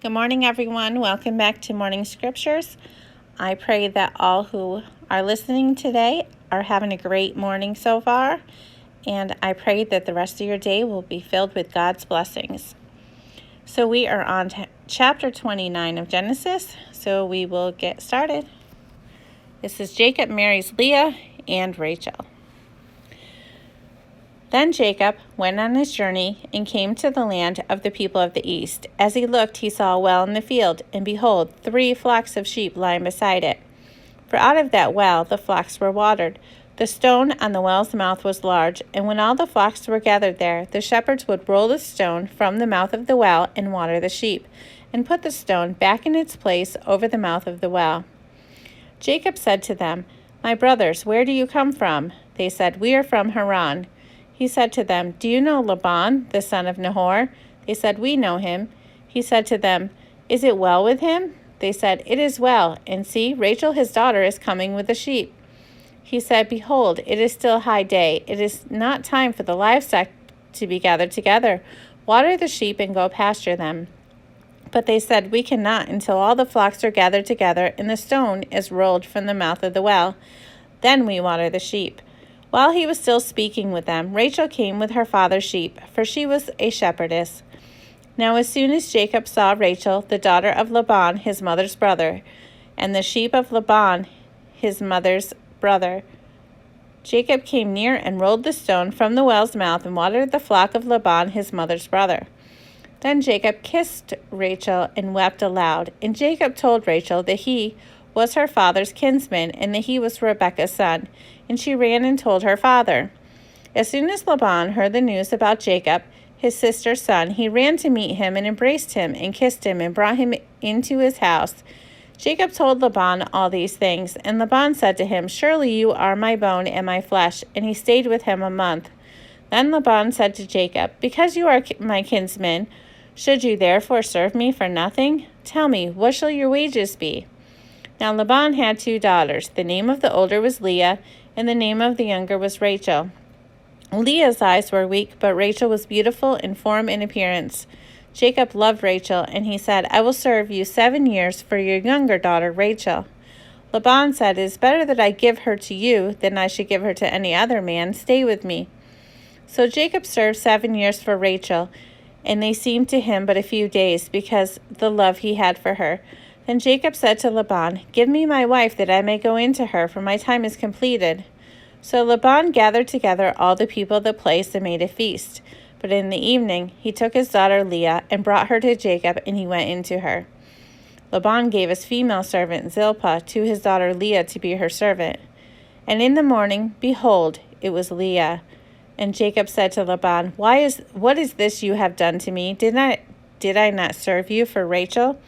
Good morning, everyone. Welcome back to Morning Scriptures. I pray that all who are listening today are having a great morning so far, and I pray that the rest of your day will be filled with God's blessings. So we are on chapter 29 of Genesis, so we will get started. This is Jacob marries Leah and Rachel. Then Jacob went on his journey and came to the land of the people of the east. As he looked, he saw a well in the field, and behold, 3 flocks of sheep lying beside it. For out of that well the flocks were watered. The stone on the well's mouth was large, and when all the flocks were gathered there, the shepherds would roll the stone from the mouth of the well and water the sheep, and put the stone back in its place over the mouth of the well. Jacob said to them, "My brothers, where do you come from?" They said, "We are from Haran." He said to them, "Do you know Laban, the son of Nahor?" They said, "We know him." He said to them, "Is it well with him?" They said, "It is well, and see, Rachel his daughter is coming with the sheep." He said, "Behold, it is still high day. It is not time for the livestock to be gathered together. Water the sheep and go pasture them." But they said, "We cannot until all the flocks are gathered together and the stone is rolled from the mouth of the well. Then we water the sheep." While he was still speaking with them, Rachel came with her father's sheep, for she was a shepherdess. Now as soon as Jacob saw Rachel, the daughter of Laban, his mother's brother, and the sheep of Laban, his mother's brother, Jacob came near and rolled the stone from the well's mouth and watered the flock of Laban, his mother's brother. Then Jacob kissed Rachel and wept aloud. And Jacob told Rachel that he was her father's kinsman and that he was Rebekah's son. And she ran and told her father. As soon as Laban heard the news about Jacob, his sister's son, he ran to meet him and embraced him and kissed him and brought him into his house. Jacob told Laban all these things, and Laban said to him, "Surely you are my bone and my flesh." And he stayed with him a month. Then Laban said to Jacob, "Because you are my kinsman, should you therefore serve me for nothing? Tell me, what shall your wages be?" Now Laban had 2 daughters. The name of the older was Leah, and the name of the younger was Rachel. Leah's eyes were weak, but Rachel was beautiful in form and appearance. Jacob loved Rachel, and he said, "I will serve you 7 years for your younger daughter Rachel." Laban said, "It is better that I give her to you than I should give her to any other man. Stay with me." So Jacob served 7 years for Rachel, and they seemed to him but a few days, because the love he had for her. Then Jacob said to Laban, "Give me my wife, that I may go in to her, for my time is completed." So Laban gathered together all the people of the place and made a feast. But in the evening he took his daughter Leah and brought her to Jacob, and he went in to her. Laban gave his female servant Zilpah to his daughter Leah to be her servant. And in the morning, behold, it was Leah. And Jacob said to Laban, "What is this you have done to me? Did I not serve you for Rachel?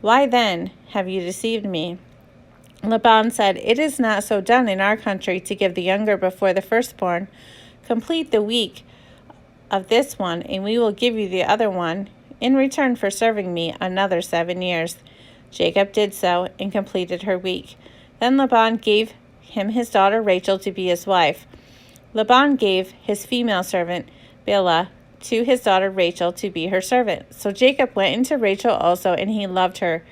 Why then have you deceived me?" Laban said, "It is not so done in our country to give the younger before the firstborn. Complete the week of this one, and we will give you the other one in return for serving me another 7 years." Jacob did so and completed her week. Then Laban gave him his daughter Rachel to be his wife. Laban gave his female servant Bilhah to his daughter Rachel to be her servant. So Jacob went into Rachel also, and he loved her.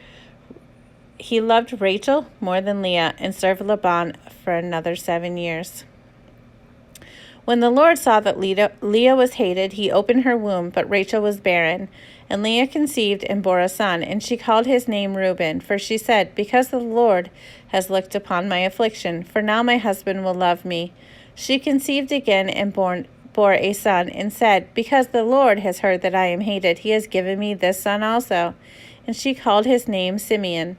He loved Rachel more than Leah, and served Laban for another 7 years. When the Lord saw that Leah was hated, he opened her womb, but Rachel was barren. And Leah conceived and bore a son, and she called his name Reuben, for she said, "Because the Lord has looked upon my affliction, for now my husband will love me." She conceived again and bore a son, and said, "Because the Lord has heard that I am hated, he has given me this son also." And she called his name Simeon.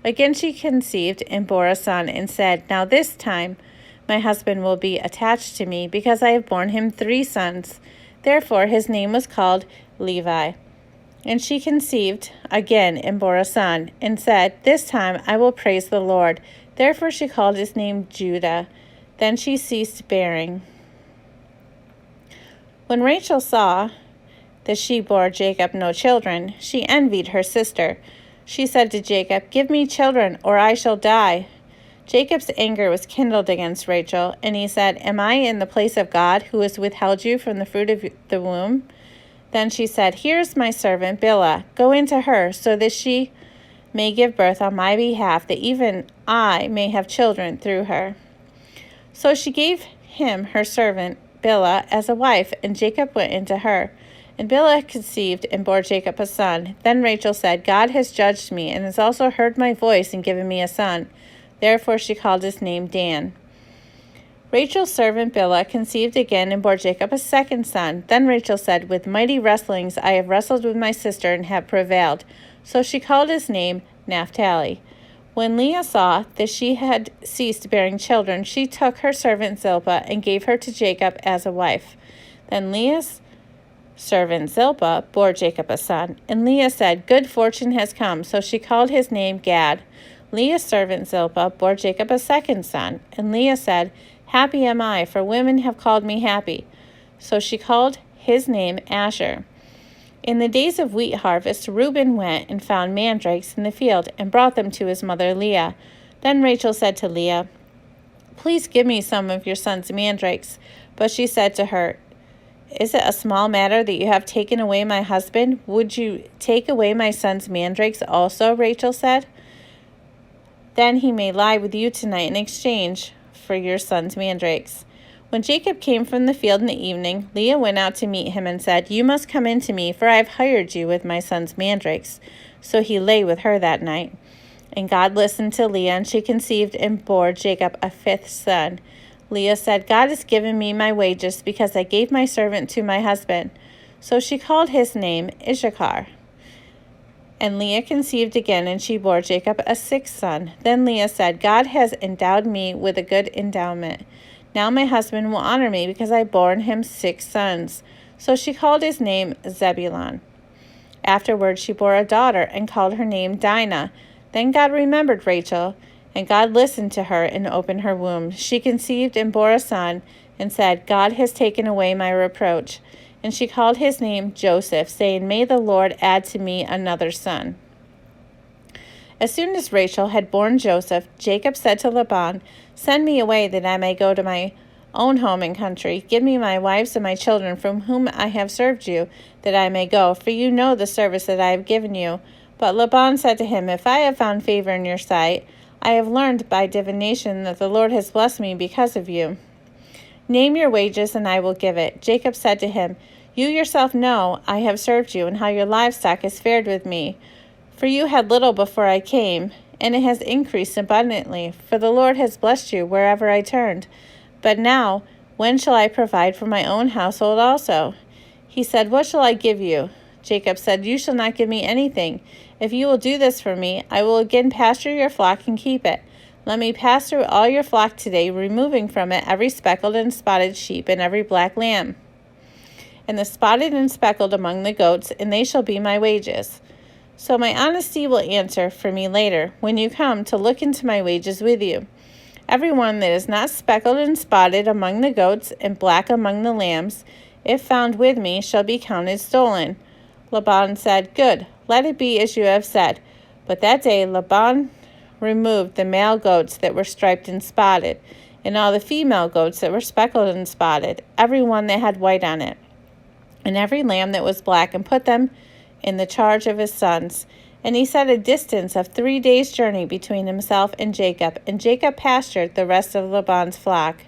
Again she conceived and bore a son, and said, "Now this time my husband will be attached to me, because I have borne him 3 sons. Therefore his name was called Levi. And she conceived again and bore a son, and said, "This time I will praise the Lord." Therefore she called his name Judah. Then she ceased bearing. When Rachel saw that she bore Jacob no children, she envied her sister. She said to Jacob, "Give me children, or I shall die." Jacob's anger was kindled against Rachel, and he said, "Am I in the place of God, who has withheld you from the fruit of the womb?" Then she said, "Here's my servant Bilhah. Go into her, so that she may give birth on my behalf, that even I may have children through her." So she gave him her servant Bilhah as a wife, and Jacob went into her. And Bilhah conceived and bore Jacob a son. Then Rachel said, "God has judged me, and has also heard my voice and given me a son." Therefore she called his name Dan. Rachel's servant Bilhah conceived again and bore Jacob a second son. Then Rachel said, "With mighty wrestlings I have wrestled with my sister and have prevailed." So she called his name Naphtali. When Leah saw that she had ceased bearing children, she took her servant Zilpah and gave her to Jacob as a wife. Then Leah's servant Zilpah bore Jacob a son. And Leah said, "Good fortune has come." So she called his name Gad. Leah's servant Zilpah bore Jacob a second son. And Leah said, "Happy am I, for women have called me happy." So she called his name Asher. In the days of wheat harvest, Reuben went and found mandrakes in the field and brought them to his mother Leah. Then Rachel said to Leah, "Please give me some of your son's mandrakes." But she said to her, "Is it a small matter that you have taken away my husband? Would you take away my son's mandrakes also?" Rachel said. "Then he may lie with you tonight in exchange for your son's mandrakes." When Jacob came from the field in the evening, Leah went out to meet him and said, "You must come in to me, for I have hired you with my son's mandrakes." So he lay with her that night. And God listened to Leah, and she conceived and bore Jacob a fifth son. Leah said, "God has given me my wages, because I gave my servant to my husband." So she called his name Issachar. And Leah conceived again, and she bore Jacob a sixth son. Then Leah said, "God has endowed me with a good endowment. Now my husband will honor me, because I bore him 6 sons." So she called his name Zebulun. Afterward she bore a daughter, and called her name Dinah. Then God remembered Rachel, and God listened to her and opened her womb. She conceived and bore a son, and said, "God has taken away my reproach." And she called his name Joseph, saying, "May the Lord add to me another son." As soon as Rachel had borne Joseph, Jacob said to Laban, "Send me away, that I may go to my own home and country. Give me my wives and my children, from whom I have served you, that I may go, for you know the service that I have given you." But Laban said to him, "If I have found favor in your sight, I have learned by divination that the Lord has blessed me because of you. Name your wages, and I will give it." Jacob said to him, "You yourself know I have served you, and how your livestock has fared with me. For you had little before I came, and it has increased abundantly, for the Lord has blessed you wherever I turned. But now, when shall I provide for my own household also?" He said, "What shall I give you?" Jacob said, "You shall not give me anything. If you will do this for me, I will again pasture your flock and keep it. Let me pass through all your flock today, removing from it every speckled and spotted sheep and every black lamb, and the spotted and speckled among the goats, and they shall be my wages. So my honesty will answer for me later, when you come to look into my wages with you. Every one that is not speckled and spotted among the goats and black among the lambs, if found with me, shall be counted stolen." Laban said, "Good, let it be as you have said." But that day Laban removed the male goats that were striped and spotted, and all the female goats that were speckled and spotted, every one that had white on it, and every lamb that was black, and put them in the charge of his sons. And he set a distance of 3 days' journey between himself and Jacob pastured the rest of Laban's flock.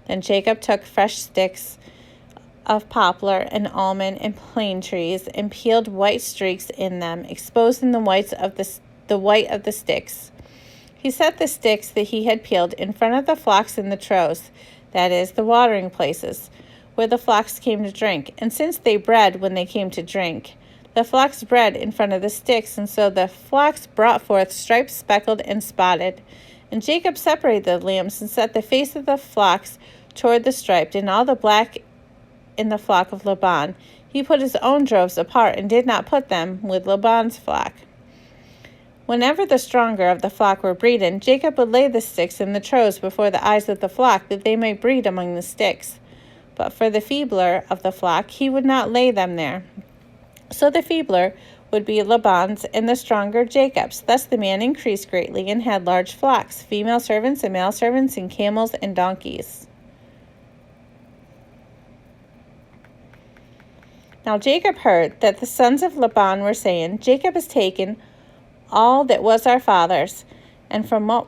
Then Jacob took fresh sticks of poplar and almond and plane trees, and peeled white streaks in them, exposing the white of the sticks. He set the sticks that he had peeled in front of the flocks in the troughs, that is, the watering places, where the flocks came to drink. And since they bred when they came to drink, the flocks bred in front of the sticks, and so the flocks brought forth striped, speckled, and spotted. And Jacob separated the lambs, and set the face of the flocks toward the striped, and all the black in the flock of Laban. He put his own droves apart, and did not put them with Laban's flock. Whenever the stronger of the flock were breeden, Jacob would lay the sticks in the troughs before the eyes of the flock, that they might breed among the sticks. But for the feebler of the flock, he would not lay them there. So the feebler would be Laban's, and the stronger Jacob's. Thus the man increased greatly, and had large flocks, female servants and male servants, and camels and donkeys. Now Jacob heard that the sons of Laban were saying, Jacob has taken all that was our father's, and from what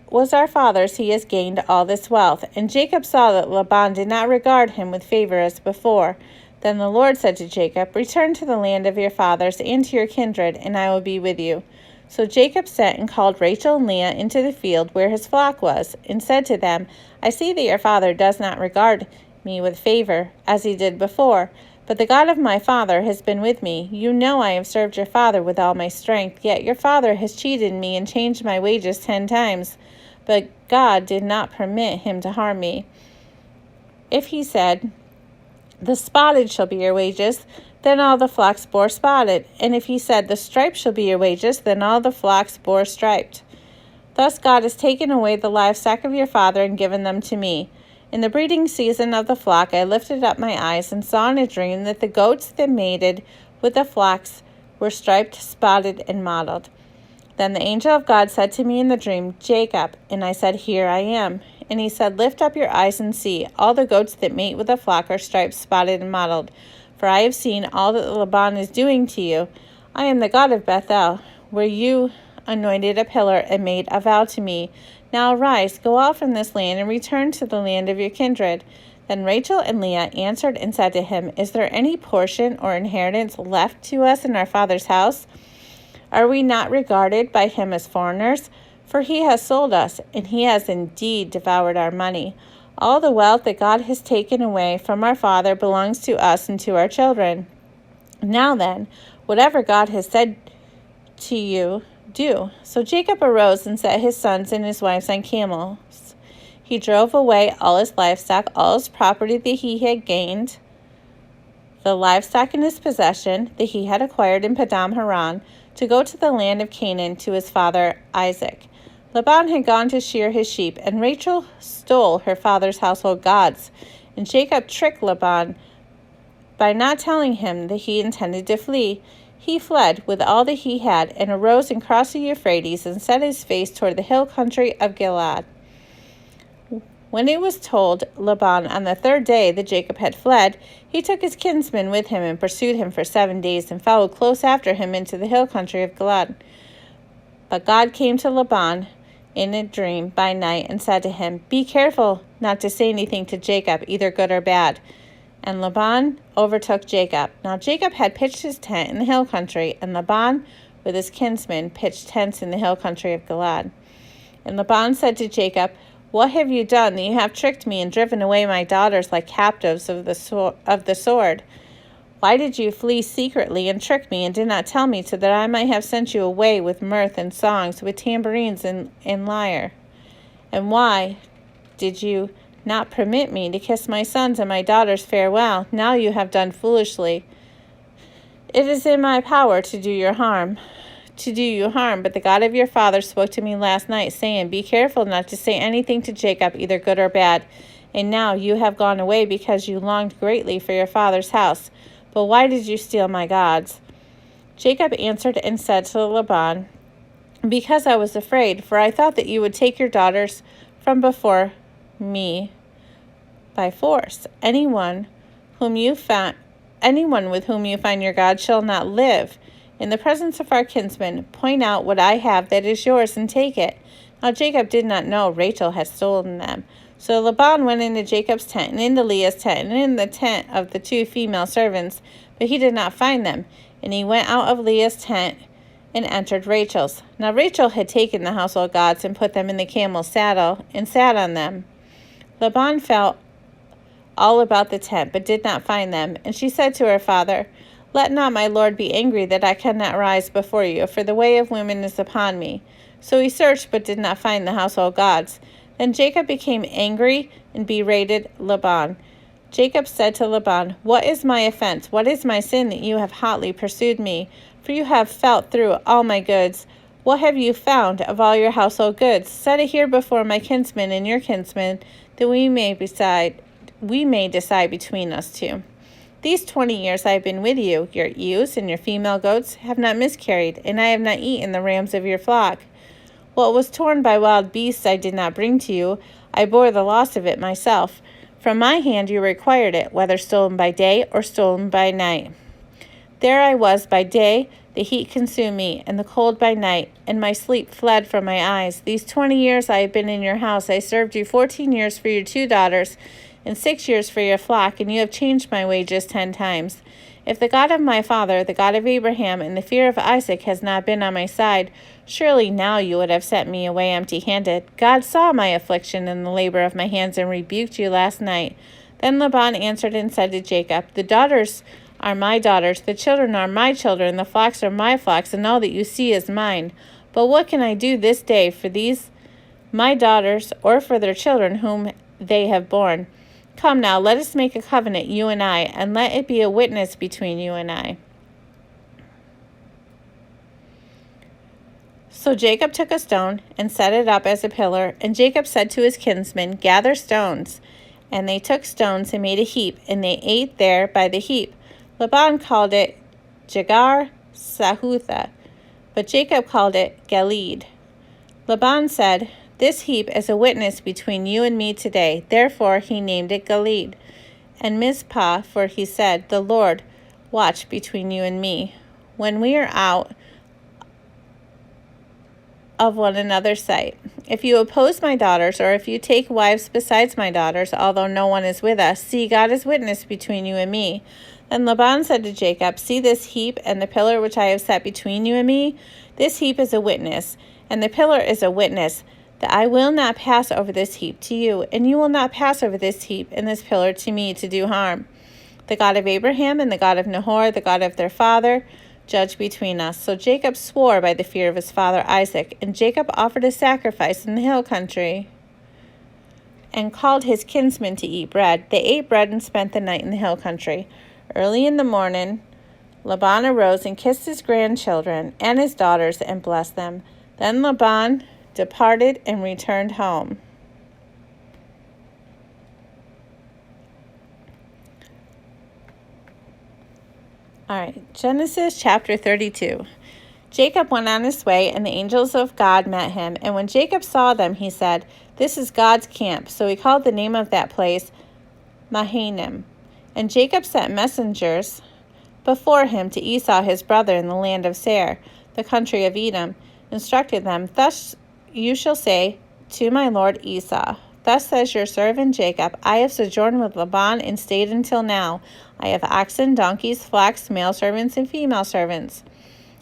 was our father's he has gained all this wealth. And Jacob saw that Laban did not regard him with favor as before. Then the Lord said to Jacob, Return to the land of your fathers and to your kindred, and I will be with you. So Jacob sent and called Rachel and Leah into the field where his flock was, and said to them, I see that your father does not regard me with favor, as he did before. But the God of my father has been with me. You know I have served your father with all my strength, yet your father has cheated me and changed my wages 10 times. But God did not permit him to harm me. If he said, The spotted shall be your wages, then all the flocks bore spotted. And if he said, The striped shall be your wages, then all the flocks bore striped. Thus God has taken away the livestock of your father and given them to me. In the breeding season of the flock, I lifted up my eyes and saw in a dream that the goats that mated with the flocks were striped, spotted, and mottled. Then the angel of God said to me in the dream, Jacob, and I said, Here I am. And he said, Lift up your eyes and see. All the goats that mate with the flock are striped, spotted, and mottled. For I have seen all that Laban is doing to you. I am the God of Bethel, where you anointed a pillar and made a vow to me. Now arise, go out from this land, and return to the land of your kindred. Then Rachel and Leah answered and said to him, Is there any portion or inheritance left to us in our father's house? Are we not regarded by him as foreigners? For he has sold us, and he has indeed devoured our money. All the wealth that God has taken away from our father belongs to us and to our children. Now then, whatever God has said to you, do. So Jacob arose and set his sons and his wives on camels. He drove away all his livestock, all his property that he had gained, the livestock in his possession that he had acquired in Padam Haran, to go to the land of Canaan to his father Isaac. Laban had gone to shear his sheep, and Rachel stole her father's household gods. And Jacob tricked Laban by not telling him that he intended to flee. He fled with all that he had, and arose and crossed the Euphrates, and set his face toward the hill country of Gilead. When it was told Laban on the 3rd day that Jacob had fled, he took his kinsman with him and pursued him for 7 days, and followed close after him into the hill country of Gilead. But God came to Laban in a dream by night and said to him, Be careful not to say anything to Jacob, either good or bad. And Laban overtook Jacob. Now Jacob had pitched his tent in the hill country, and Laban with his kinsmen pitched tents in the hill country of Gilead. And Laban said to Jacob, What have you done, that you have tricked me and driven away my daughters like captives of the sword? Why did you flee secretly and trick me, and did not tell me, so that I might have sent you away with mirth and songs, with tambourines and lyre? And why did you not permit me to kiss my sons and my daughters farewell? Now you have done foolishly. It is in my power to do you harm, but the God of your father spoke to me last night, saying, Be careful not to say anything to Jacob, either good or bad. And now you have gone away because you longed greatly for your father's house. But why did you steal my gods? Jacob answered and said to Laban, Because I was afraid, for I thought that you would take your daughters from before me by force. Anyone with whom you find your God shall not live. In the presence of our kinsmen, point out what I have that is yours, and take it. Now Jacob did not know Rachel had stolen them. So Laban went into Jacob's tent, and into Leah's tent, and in the tent of the 2 female servants, but he did not find them. And he went out of Leah's tent and entered Rachel's. Now Rachel had taken the household gods and put them in the camel's saddle, and sat on them. Laban felt all about the tent, but did not find them. And she said to her father, Let not my lord be angry that I cannot rise before you, for the way of women is upon me. So he searched, but did not find the household gods. Then Jacob became angry and berated Laban. Jacob said to Laban, What is my offense? What is my sin that you have hotly pursued me? For you have felt through all my goods. What have you found of all your household goods? Set it here before my kinsmen and your kinsmen, that we may decide between us 2. These 20 years I have been with you. Your ewes and your female goats have not miscarried, and I have not eaten the rams of your flock. What was torn by wild beasts I did not bring to you. I bore the loss of it myself. From my hand you required it, whether stolen by day or stolen by night. There I was by day, the heat consumed me, and the cold by night, and my sleep fled from my eyes. These 20 years I have been in your house. I served you 14 years for your 2 daughters, and 6 years for your flock, and you have changed my wages 10 times. If the God of my father, the God of Abraham, and the fear of Isaac has not been on my side, surely now you would have sent me away empty-handed. God saw my affliction and the labor of my hands, and rebuked you last night. Then Laban answered and said to Jacob, the daughters are my daughters, the children are my children, the flocks are my flocks, and all that you see is mine. But what can I do this day for these my daughters, or for their children whom they have borne? Come now, let us make a covenant, you and I, and let it be a witness between you and I. So Jacob took a stone and set it up as a pillar, and Jacob said to his kinsmen, gather stones. And they took stones and made a heap, and they ate there by the heap. Laban called it Jegar Sahutha, but Jacob called it Gilead. Laban said, this heap is a witness between you and me today. Therefore he named it Gilead. And Mizpah, for he said, the Lord watch between you and me, when we are out of one another's sight. If you oppose my daughters, or if you take wives besides my daughters, although no one is with us, see, God is witness between you and me. Then Laban said to Jacob, see this heap and the pillar which I have set between you and me? This heap is a witness, and the pillar is a witness, that I will not pass over this heap to you, and you will not pass over this heap and this pillar to me to do harm. The God of Abraham and the God of Nahor, the God of their father, judge between us. So Jacob swore by the fear of his father Isaac, and Jacob offered a sacrifice in the hill country and called his kinsmen to eat bread. They ate bread and spent the night in the hill country. Early in the morning, Laban arose and kissed his grandchildren and his daughters and blessed them. Then Laban departed and returned home. All right, Genesis chapter 32. Jacob went on his way, and the angels of God met him. And when Jacob saw them, he said, this is God's camp. So he called the name of that place Mahanaim. And Jacob sent messengers before him to Esau his brother in the land of Seir, the country of Edom, instructed them, thus you shall say to my lord Esau, thus says your servant Jacob, I have sojourned with Laban and stayed until now. I have oxen, donkeys, flocks, male servants, and female servants.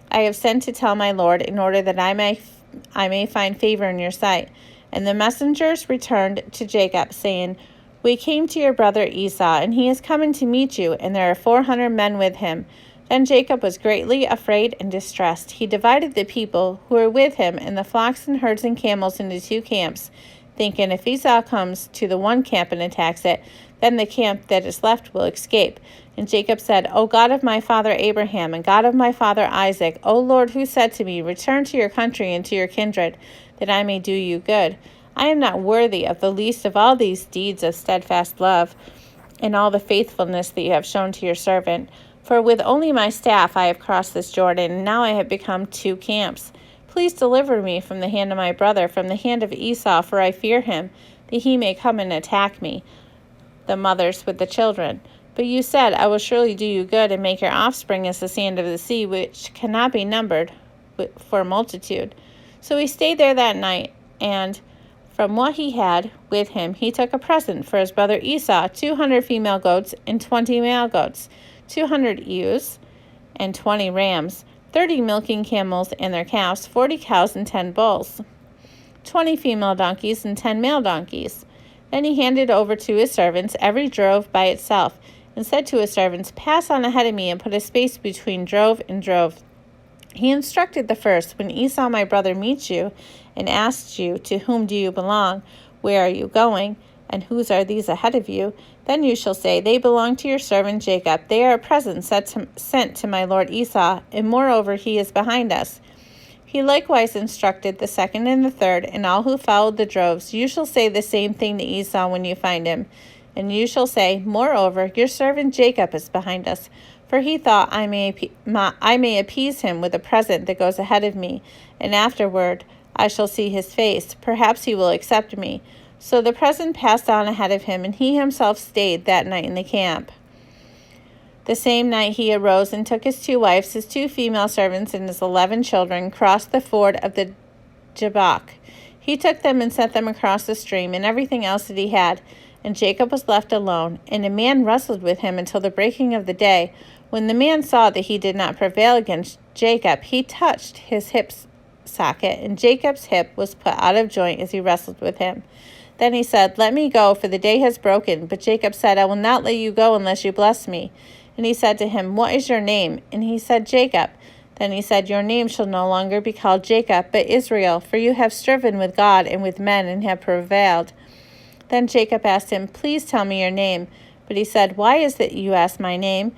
I have sent to tell my lord, in order that I may find favor in your sight. And the messengers returned to Jacob, saying, we came to your brother Esau, and he is coming to meet you, and there are 400 men with him. Then Jacob was greatly afraid and distressed. He divided the people who were with him and the flocks and herds and camels into 2 camps, thinking, if Esau comes to the one camp and attacks it, then the camp that is left will escape. And Jacob said, O God of my father Abraham, and God of my father Isaac, O Lord, who said to me, return to your country and to your kindred, that I may do you good. I am not worthy of the least of all these deeds of steadfast love, and all the faithfulness that you have shown to your servant. For with only my staff I have crossed this Jordan, and now I have become 2 camps. Please deliver me from the hand of my brother, from the hand of Esau, for I fear him, that he may come and attack me, the mothers with the children. But you said, I will surely do you good, and make your offspring as the sand of the sea, which cannot be numbered for multitude. So he stayed there that night, and from what he had with him, he took a present for his brother Esau, 200 female goats and 20 male goats, 200 ewes and 20 rams, 30 milking camels and their calves, 40 cows and 10 bulls, 20 female donkeys and 10 male donkeys. Then he handed over to his servants every drove by itself, and said to his servants, pass on ahead of me and put a space between drove and drove. He instructed the first, when Esau my brother meets you and asks you, to whom do you belong? Where are you going? And whose are these ahead of you? Then you shall say, they belong to your servant Jacob. They are a present sent to my lord Esau, and moreover he is behind us. He likewise instructed the second and the third, and all who followed the droves. You shall say the same thing to Esau when you find him. And you shall say, moreover, your servant Jacob is behind us. For he thought, I may appease him with a present that goes ahead of me, and afterward I shall see his face. Perhaps he will accept me. So the present passed on ahead of him, and he himself stayed that night in the camp. The same night he arose and took his 2 wives, his 2 female servants, and his 11 children, crossed the ford of the Jabbok. He took them and sent them across the stream, and everything else that he had, and Jacob was left alone. And a man wrestled with him until the breaking of the day. When the man saw that he did not prevail against Jacob, he touched his hip socket, and Jacob's hip was put out of joint as he wrestled with him. Then he said, "Let me go, for the day has broken." But Jacob said, "I will not let you go unless you bless me." And he said to him, "What is your name?" And he said, "Jacob." Then he said, "Your name shall no longer be called Jacob, but Israel, for you have striven with God and with men and have prevailed." Then Jacob asked him, "Please tell me your name." But he said, "Why is it you ask my name?"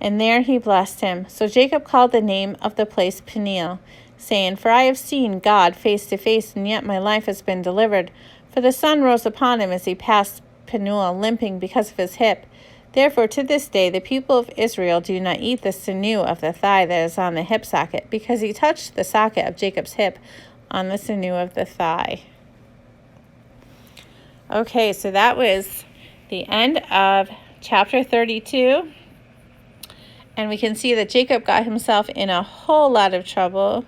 And there he blessed him. So Jacob called the name of the place Peniel, saying, "For I have seen God face to face, and yet my life has been delivered." For the sun rose upon him as he passed Peniel, limping because of his hip. Therefore, to this day, the people of Israel do not eat the sinew of the thigh that is on the hip socket, because he touched the socket of Jacob's hip on the sinew of the thigh. Okay, so that was the end of chapter 32. And we can see that Jacob got himself in a whole lot of trouble.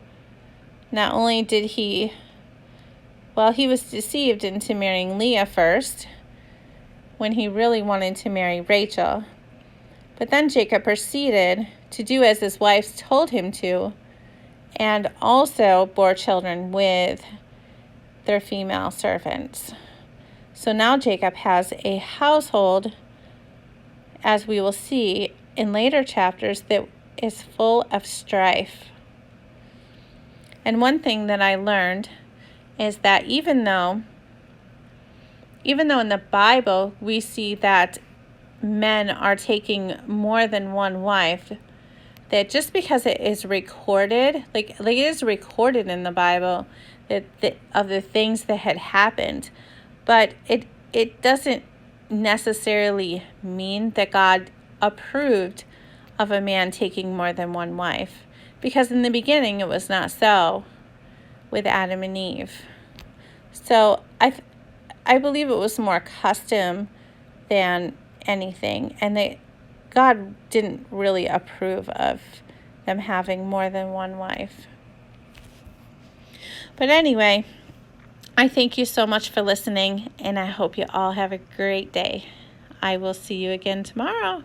Not only did he was deceived into marrying Leah first, when he really wanted to marry Rachel. But then Jacob proceeded to do as his wives told him to, and also bore children with their female servants. So now Jacob has a household, as we will see in later chapters, that is full of strife. And one thing that I learned is that even though in the Bible we see that men are taking more than one wife, that just because it is recorded, like it is recorded in the Bible that of the things that had happened, but it doesn't necessarily mean that God approved of a man taking more than one wife, because in the beginning it was not so with Adam and Eve. So I believe it was more custom than anything, and God didn't really approve of them having more than one wife. But anyway, I thank you so much for listening, and I hope you all have a great day. I will see you again tomorrow.